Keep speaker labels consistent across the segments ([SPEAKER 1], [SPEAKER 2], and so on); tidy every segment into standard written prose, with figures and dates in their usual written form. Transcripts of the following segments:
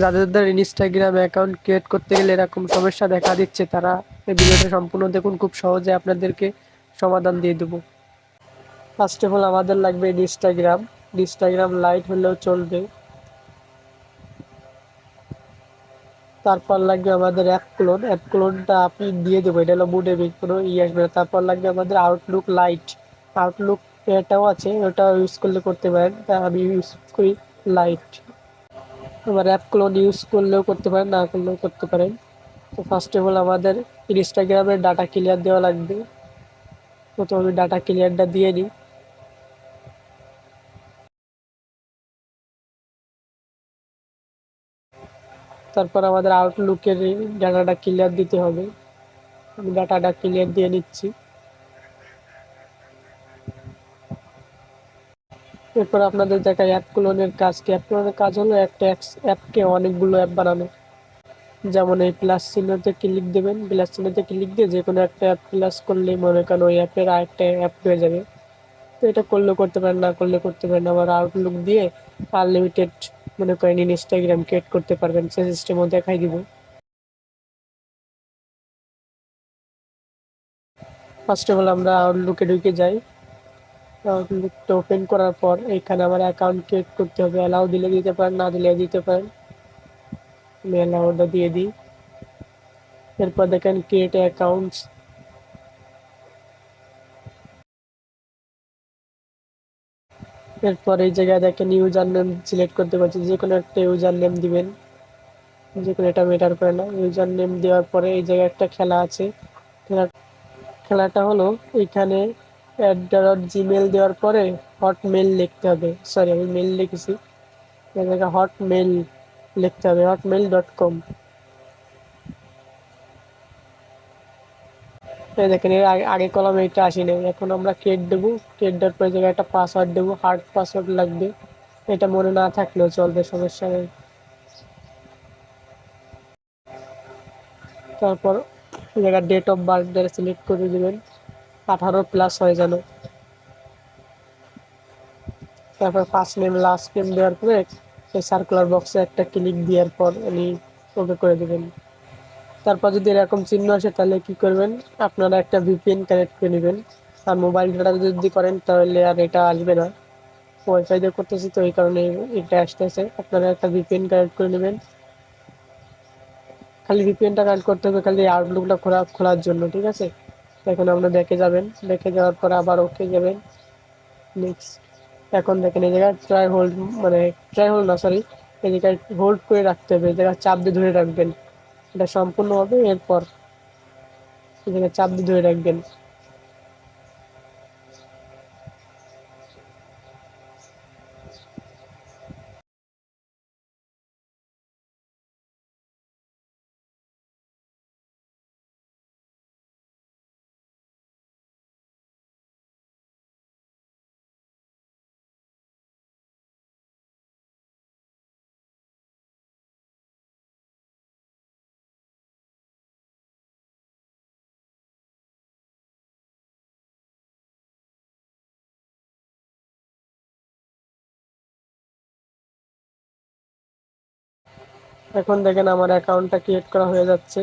[SPEAKER 1] যাদের Instagram account create করতে গেলে এরকম সমস্যা দেখা দিচ্ছে, তারা এই ভিডিওটা সম্পূর্ণ দেখুন, খুব সহজে আপনাদেরকে সমাধান দিয়ে দেবো। ফার্স্ট অফ অল আমাদের লাগবে ইনস্টাগ্রাম। ইনস্টাগ্রাম লাইট হলেও চলবে। তারপর লাগবে আমাদের অ্যাপ ক্লোনটা আপনি দিয়ে দেবো, এটা হলো মুডে কোনো আসবে না। তারপর লাগবে আমাদের আউটলুক লাইট। আউটলুক এটাও আছে, ওটাও ইউজ করলে করতে পারেন, তা আমি ইউজ করি লাইট। এবার অ্যাপ ক্লোন ইউজ করলেও করতে পারেন, না করলেও করতে পারেন। তো ফার্স্ট অফ অল আমাদের ইনস্টাগ্রামের ডাটা ক্লিয়ার দেওয়া লাগবে। প্রথমে আমি ডাটা ক্লিয়ারটা দিয়ে নিই। তারপর আমাদের আউটলুকের ডাটাটা ক্লিয়ার দিতে হবে। আমি ডাটাটা ক্লিয়ার দিয়ে নিচ্ছি। এরপর আপনাদের দেখায় অ্যাপ ক্লোনের কাজ কি। অ্যাপ ক্লোনের কাজ হলো একটা অ্যাপকে অনেকগুলো অ্যাপ বানানো। যেমন এই প্লাস চিহ্নতে ক্লিক দেবেন, প্লাস চিহ্নতে ক্লিক দিয়ে যে কোনো একটা অ্যাপ প্লাস করলেই মনে করেন ওই অ্যাপের আরেকটা অ্যাপ হয়ে যাবে। তো এটা করলেও করতে পারেন, না করলে করতে পারেন। আবার আউটলুক দিয়ে আনলিমিটেড মনে করেন ইনস্টাগ্রাম ক্রিয়েট করতে পারবেন, সেই সিস্টেমও দেখাই দিব। ফার্স্ট অফ অল আমরা আউটলুকে ঢুকে যাই। আউটলুকটা ওপেন করার পর এখানে আমার অ্যাকাউন্ট ক্রিয়েট করতে হবে। অ্যালাউ দিলে দিতে পারেন, না দিলে দিতে পারেন। আমি অ্যালাউটা দিয়ে দিই। এরপর দেখেন ক্রিয়েট অ্যাকাউন্টস। এরপর এই জায়গায় দেখেন ইউজার নেম সিলেক্ট করতে পারছি, যে কোনো একটা ইউজার নেম দিবেন, যে কোনো, এটা ম্যাটার করে না। ইউজার নেম দেওয়ার পরে এই জায়গায় একটা খেলা আছে। খেলাটা হলো এইখানে @gmail দেওয়ার পরে হটমেল লিখতে হবে। সরি, আমি মেল লিখেছি, এই জায়গায় হটমেল লিখতে হবে, hotmail.com। এই দেখেন এর আগে কলমে এটা আসি নাই। এখন আমরা ক্রিয়েট দেবো। ক্রিয়েট দেওয়ার পরে জায়গায় একটা পাসওয়ার্ড দেবো, হার্ড পাসওয়ার্ড লাগবে। এটা মনে না থাকলেও চলবে, সমস্যা নেই। তারপর এই জায়গায় ডেট অফ বার্থ সিলেক্ট করে দেবেন, 18+ হয় যেন। তারপর ফার্স্ট নেম লাস্ট নেম দেওয়ার পরে এই সার্কুলার বক্সে একটা ক্লিক দেওয়ার পর উনি ওকে করে দেবেন। তারপর যদি এরকম চিহ্ন আসে তাহলে কি করবেন, আপনারা একটা ভিপিএন কানেক্ট করে নেবেন। আর মোবাইল ডাটা যদি করেন তাহলে আর এটা আসবে না। ওয়াইফাই দিয়ে করতেছি তো এই কারণে এটা আসতেছে। আপনারা একটা ভিপিএন কানেক্ট করে নেবেন। খালি ভিপিএনটা কানেক্ট করতে হবে খালি আউটলুকটা খোলার জন্য, ঠিক আছে। এখন আমরা ব্যাকে যাবেন, ব্যাকে যাওয়ার পর আবার ওকে যাবেন, নেক্সট। এখন দেখেন এই জায়গায় ট্রাই হোল্ড না, সরি, এই জায়গায় হোল্ড করে রাখতে হবে, এই জায়গায় চাপ দিয়ে ধরে রাখবেন। এটা সম্পূর্ণ হবে, এরপর এই জায়গায় চাপ দিয়ে ধরে রাখবেন। এখন দেখেন আমার অ্যাকাউন্টটা ক্রিয়েট করা হয়ে যাচ্ছে।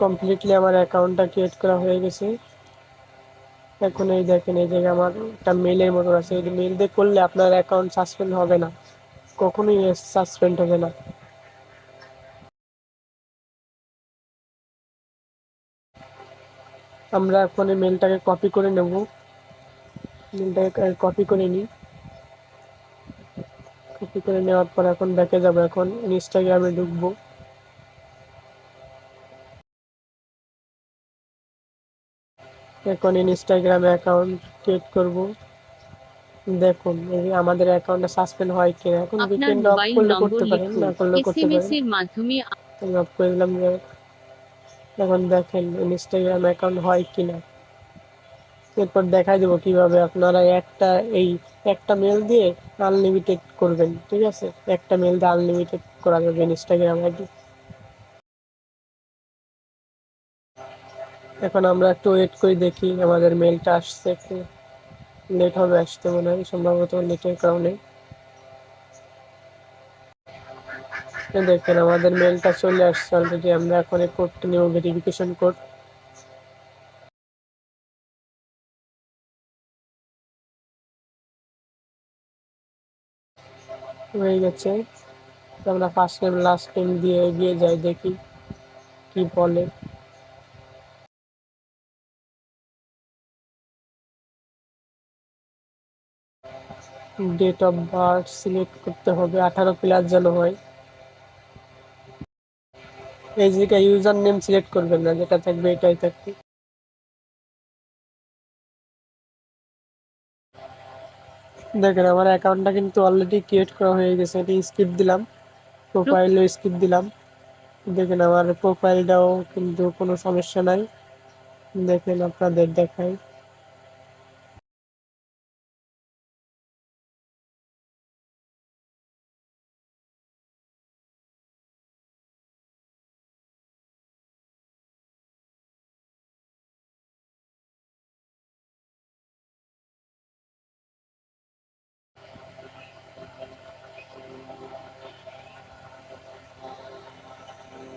[SPEAKER 1] কমপ্লিটলি আমার অ্যাকাউন্টটা ক্রিয়েট করা হয়ে গেছে। এখন এই দেখেন এই জায়গায় আমার একটা মেলের মতো আছে, এই মেল দিয়ে করলে আপনার অ্যাকাউন্ট সাসপেন্ড হবে না, কখনোই সাসপেন্ড হবে না। আমরা এখন এই মেলটাকে কপি করে নেব। মেলটাকে কপি করে নিই। কপি করে নেওয়ার পর এখন ব্যাকে যাব, এখন ইনস্টাগ্রামে ঢুকবো। এখন ইনস্টাগ্রামে অ্যাকাউন্ট ক্রিয়েট করব। দেখুন এই যে আমাদের অ্যাকাউন্টটা সাসপেন্ড হয় কিনা। এখন
[SPEAKER 2] আপনার
[SPEAKER 1] ভিপিএন অফ
[SPEAKER 2] মোবাইল
[SPEAKER 1] করলে
[SPEAKER 2] নম্বর
[SPEAKER 1] করতে পারেন,
[SPEAKER 2] লিখুন,
[SPEAKER 1] না করলেও করতে
[SPEAKER 2] এসএমএস
[SPEAKER 1] পারেন।
[SPEAKER 2] এর মাধ্যমে।
[SPEAKER 1] আমি অফ করে দিলাম। এখন দেখেন ইনস্টাগ্রাম অ্যাকাউন্ট হয় কিনা। এরপর দেখাই দেবো কিভাবে আপনারা একটা মেল দিয়ে আনলিমিটেড করবেন, ঠিক আছে। একটা মেল দিয়ে আনলিমিটেড করা যাবে ইনস্টাগ্রাম আইডি। এখন আমরা একটু ওয়েট করে দেখি আমাদের মেলটা আসছে, একটু লেট হবে আসতে মনে হয়, সম্ভবত নেটের কারণে। দেখেন আমাদের মেলটা চলে আসছে অলরেডি। আমরা এখন এই কোডটা নেব, ভেরিফিকেশন কোড। হয়ে গেছে। আমরা ফার্স্ট নেম লাস্ট নেম দিয়ে এগিয়ে যাই, দেখি কি বলে। ডেট অফ বার্থ সিলেক্ট করতে হবে, 18+ যেন হয়। এই জায়গায় ইউজার নেম সিলেক্ট করবেন না, যেটা থাকবে এটাই থাকবে। দেখেন আমার অ্যাকাউন্টটা কিন্তু অলরেডি ক্রিয়েট করা হয়ে গেছে। এটি স্কিপ দিলাম, প্রোফাইলও স্কিপ দিলাম। দেখেন আমার প্রোফাইলটাও কিন্তু কোনো সমস্যা নাই। দেখেন আপনাদের দেখাই।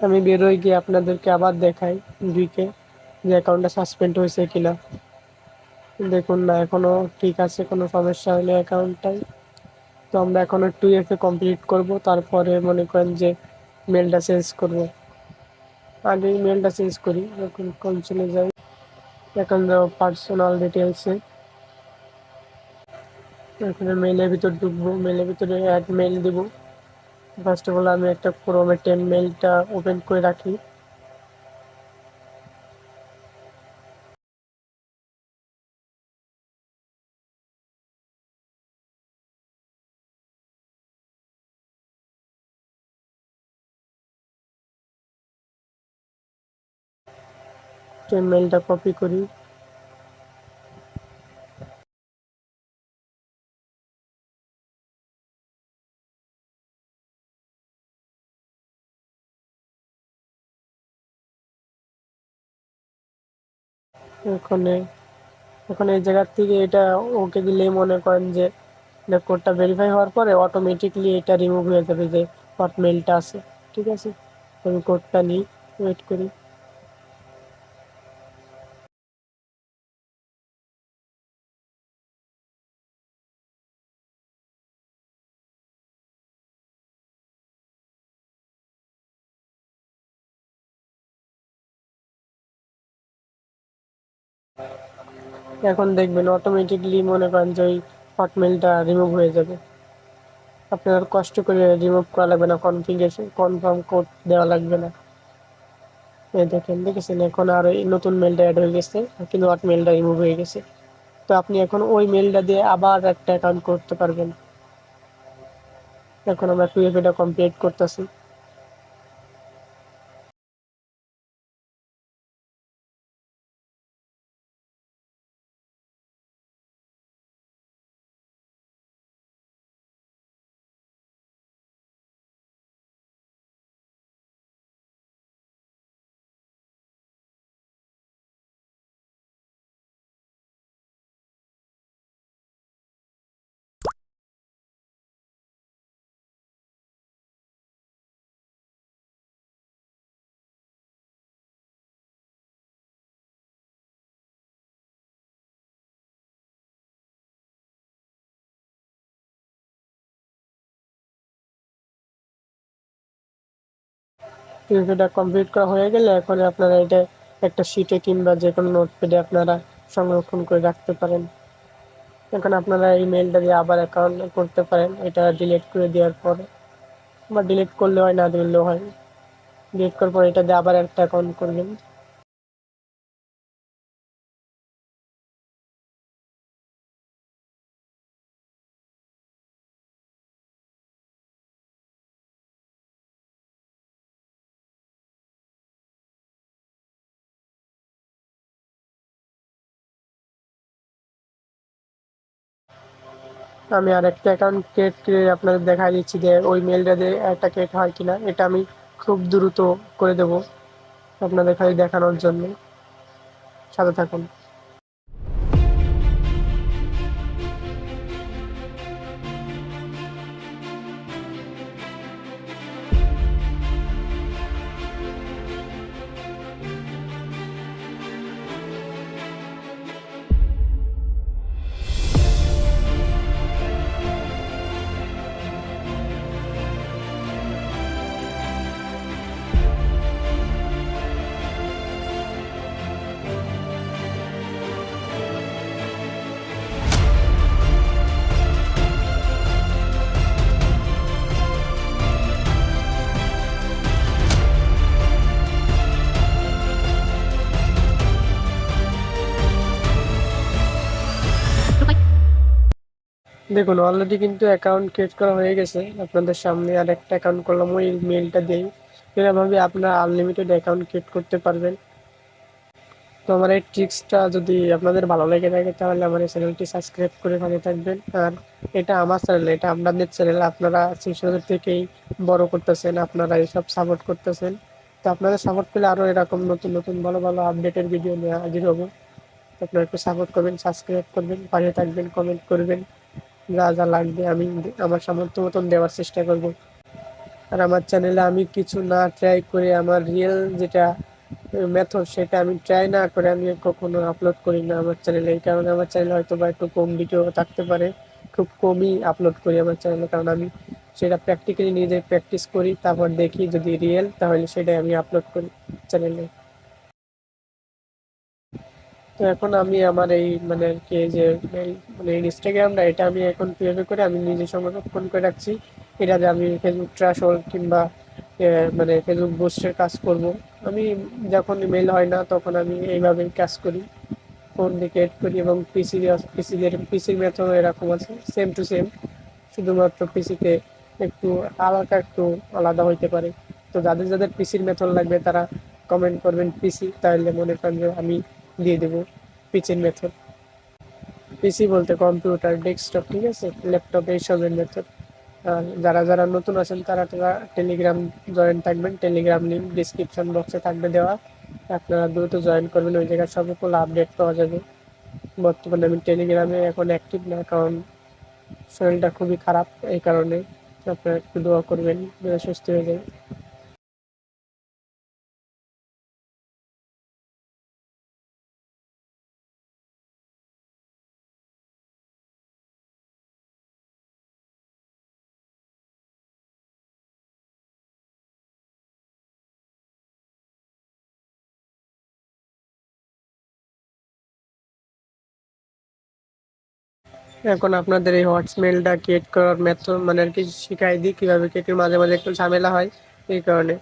[SPEAKER 1] আমি বেরোয় গিয়ে আপনাদেরকে আবার দেখাই ঢুকে যে অ্যাকাউন্টটা সাসপেন্ড হয়েছে কিনা। দেখুন না, এখনো ঠিক আছে, কোনো সমস্যা হয়নি অ্যাকাউন্টটাই। তো আমরা এখনো 2FA কমপ্লিট করব, তারপরে মনে করেন যে মেলটা চেঞ্জ করব। আগে মেলটা চেঞ্জ করি। এখন কোন চলে যাই, এখন যাও পার্সোনাল ডিটেলসে। এখানে মেলের ভিতর ঢুকবো, মেলের ভিতরে অ্যাড মেল দেবো। ফার্স্ট অফ অল আমি একটা ক্রোমে মেলটা ওপেন করে রাখি। মেলটা কপি করি। ওখানে এখন এই জায়গার থেকে এটা ওকে দিলেই মনে করেন যে কোডটা ভেরিফাই হওয়ার পরে অটোমেটিকলি এটা রিমুভ হয়ে যাবে যে হটমেলটা আছে। ঠিক আছে, আমি কোডটা নিই, ওয়েট করি। এখন দেখবেন অটোমেটিকলি মনে করেন যে ওই হটমেলটা রিমুভ হয়ে যাবে। আপনার কষ্ট করে রিমুভ করা লাগবে না, কনফিগারেশন কনফার্ম কোড দেওয়া লাগবে না। এই দেখেন, দেখেছেন এখন আর এই নতুন মেলটা অ্যাড হয়ে গেছে, কিন্তু হটমেলটা রিমুভ হয়ে গেছে। তো আপনি এখন ওই মেলটা দিয়ে আবার একটা অ্যাকাউন্ট করতে পারবেন। এখন আমরা 2FA কমপ্লিট করতেছি। এটা কমপ্লিট করা হয়ে গেলে এখন আপনারা এটা একটা শিটে কিংবা যে কোনো নোটপ্যাডে আপনারা সংরক্ষণ করে রাখতে পারেন। এখন আপনারা এই মেলটা দিয়ে আবার অ্যাকাউন্ট করতে পারেন, এটা ডিলিট করে দেওয়ার পরে, বা ডিলিট করলে হয়, না দিলেও হয়। ডিলিট করার পর এটা দিয়ে আবার একটা অ্যাকাউন্ট করবেন। আমি আর একটা অ্যাকাউন্ট ক্রিয়েট করে আপনাদের দেখাই দিচ্ছি যে ওই মেলটা দিয়ে একটা ক্রিয়েট হয় কিনা। এটা আমি খুব দ্রুত করে দেবো আপনাদের খালি দেখানোর জন্য। সাথে থাকুন। দেখুন অলরেডি কিন্তু অ্যাকাউন্ট ক্রিয়েট করা হয়ে গেছে আপনাদের সামনে। আর একটা অ্যাকাউন্ট করলাম, ওই মেলটা দিই। এরকমভাবে আপনারা আনলিমিটেড অ্যাকাউন্ট ক্রিয়েট করতে পারবেন। তো আমার এই ট্রিক্সটা যদি আপনাদের ভালো লেগে থাকে তাহলে আমার এই চ্যানেলটি সাবস্ক্রাইব করে ভালো থাকবেন। আর এটা আমার চ্যানেল, এটা আপনাদের চ্যানেল, আপনারা শিশুদের থেকেই বড় করতেছেন, আপনারা এইসব সাপোর্ট করতেছেন। তো আপনাদের সাপোর্ট পেলে আরও এরকম নতুন নতুন ভালো ভালো আপডেটের ভিডিও নিয়ে হাজির হবো। তো আপনারা একটু সাপোর্ট করবেন, সাবস্ক্রাইব করবেন, পাশে থাকবেন, কমেন্ট করবেন। যা যা লাগবে আমি আমার সামর্থ্য মতন দেওয়ার চেষ্টা করব। আর আমার চ্যানেলে আমি কিছু না ট্রাই করে, আমার রিয়েল যেটা মেথড সেটা আমি ট্রাই না করে আমি কখনো আপলোড করি না আমার চ্যানেলে। এই কারণে আমার চ্যানেলে হয়তো বা একটু কম ভিডিও থাকতে পারে, খুব কমই আপলোড করি আমার চ্যানেলে। কারণ আমি সেটা প্র্যাকটিক্যালি নিজে প্র্যাকটিস করি, তারপর দেখি যদি রিয়েল তাহলে সেটাই আমি আপলোড করি চ্যানেলে। তো এখন আমি আমার এই মানে আর কি যে মানে ইনস্টাগ্রামটা, এটা আমি এখন কিভাবে করে আমি নিজে সংরক্ষণ করে রাখছি। এটাতে আমি ফেসবুক ট্রাশল কিংবা মানে ফেসবুক বুস্টের কাজ করব। আমি যখন মেল হয় না তখন আমি এইভাবেই কাজ করি, ফোন থেকে এড করি। এবং পিসির মেথড এরকম আছে, সেম টু সেম, শুধুমাত্র পিসিতে একটু হালকা একটু আলাদা হইতে পারে। তো যাদের যাদের পিসির মেথড লাগবে তারা কমেন্ট করবেন পিসি, তাহলে মনে করেন যে আমি দিয়ে দেবো পিসির মেথড। পিসি বলতে কম্পিউটার, ডেস্কটপ, ঠিক আছে, ল্যাপটপ, এইসবের মেথড। আর যারা যারা নতুন আছেন তারা তারা টেলিগ্রাম জয়েন থাকবেন, টেলিগ্রাম লিঙ্ক ডিসক্রিপশন বক্সে থাকবে দেওয়া। আপনারা দ্রুত জয়েন করবেন, ওই জায়গায় সকল আপডেট পাওয়া যাবে। বর্তমানে আমি টেলিগ্রামে এখন অ্যাক্টিভ না, কারণ শরীরটা খুবই খারাপ, এই কারণে। আপনারা একটু দোয়া করবেন যেন সুস্থ হয়ে যায়। এখন আপনাদের এই হটমেলটা ক্রিয়েট করার মেথড মানে আর কি শিখাই দিই, কীভাবে ক্রিয়েট, মাঝে মাঝে একটু ঝামেলা হয় এই কারণে।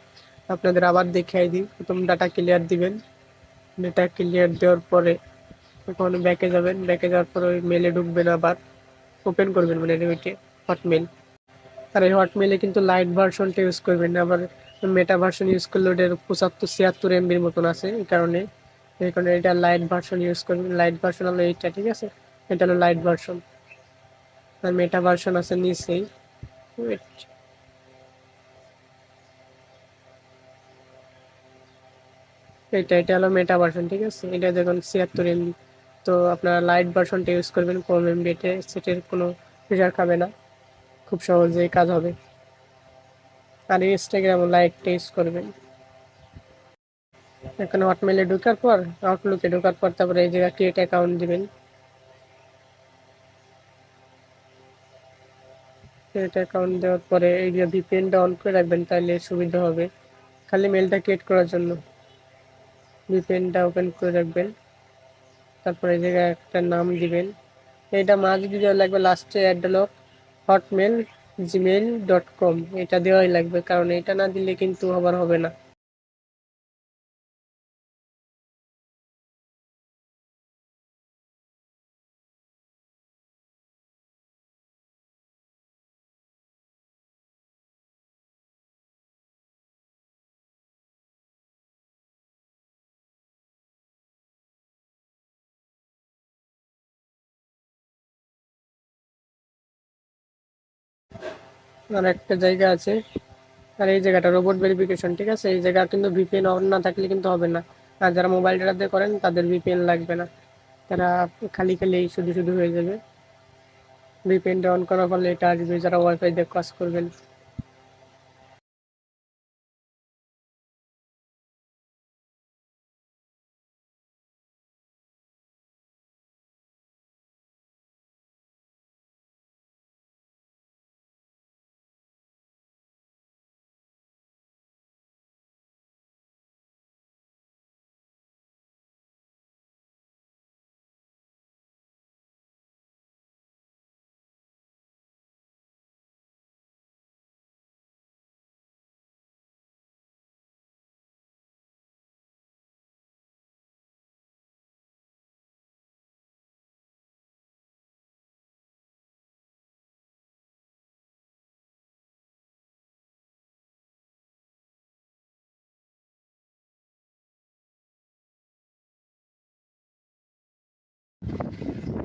[SPEAKER 1] আপনাদের আবার দেখাই দিই। প্রথম ডাটা ক্লিয়ার দিবেন, ডাটা ক্লিয়ার দেওয়ার পরে এখন ব্যাকে যাবেন, ব্যাকে যাওয়ার পরে ওই মেলে ঢুকবেন, আবার ওপেন করবেন মানে ওইটা হটমেল। আর এই হটমেলে কিন্তু লাইট ভার্সনটা ইউজ করবেন না, আবার মেটা ভার্সন ইউজ করলে ওটার 75-76 MB মতন আছে, এই কারণে এটা লাইট ভার্সন ইউজ করবেন। লাইট ভার্সন হলো এইটা, ঠিক আছে, এটা হলো লাইট ভার্সন। আর মেটা ভার্সন আছে নিচেই, wait, এটা হলো মেটা ভার্সন, ঠিক আছে, এটা দেখুন 76 MB। তো আপনারা লাইট ভার্সনটা ইউজ করবেন, কম এমবি, এটা সেটের কোনো প্রেশার খাবে না, খুব সহজেই কাজ হবে। আর ইনস্টাগ্রাম লাইটটা ইউজ করবেন। এখানে হটমেলে ঢোকার পর, আউটলুকে ঢোকার পর তারপরে এই জায়গায় ক্রিয়েট অ্যাকাউন্ট দিবেন। ক্রিয়েট অ্যাকাউন্ট দেওয়ার পরে এই যে ভিপিএনটা অন করে রাখবেন, তাহলে সুবিধা হবে খালি মেলটা ক্রিয়েট করার জন্য। ভিপিএনটা ওপেন করে রাখবেন, তারপরে এই জায়গায় একটা নাম দিবেন। এটা মাঝে দিয়ে লাগবে লাস্টে অ্যাডলক hotmail@gmail.com, এটা দেওয়াই লাগবে, কারণ এটা না দিলে কিন্তু আবার হবে না। আর একটা জায়গা আছে, আর এই জায়গাটা রোবট ভেরিফিকেশন, ঠিক আছে, এই জায়গা কিন্তু ভিপিএন অন না থাকলে কিন্তু হবে না। আর যারা মোবাইল ডাটাতে করেন তাদের ভিপিএন লাগবে না, তারা খালি খালি শুধু শুধু হয়ে যাবে। ভিপিএনটা অন করার ফলে এটা আসবে যারা ওয়াইফাই দিয়ে কাজ করবেন।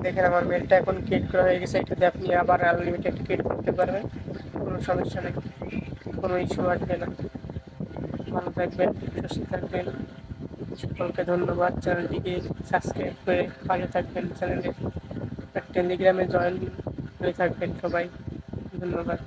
[SPEAKER 1] দেখেন আমার মেলটা এখন ক্রিয়েট করা হয়ে গেছে, এটাতে আপনি আবার আনলিমিটেড ক্রিয়েট করতে পারবেন, কোনো সমস্যা নেই, কোনো ইস্যু আসবে না। ভালো থাকবেন, সুস্থ থাকবেন, সকলকে ধন্যবাদ। চ্যানেলটিকে সাবস্ক্রাইব করে পাশে থাকবেন, চ্যানেলে টেলিগ্রামে জয়েন হয়ে থাকবেন সবাই। ধন্যবাদ।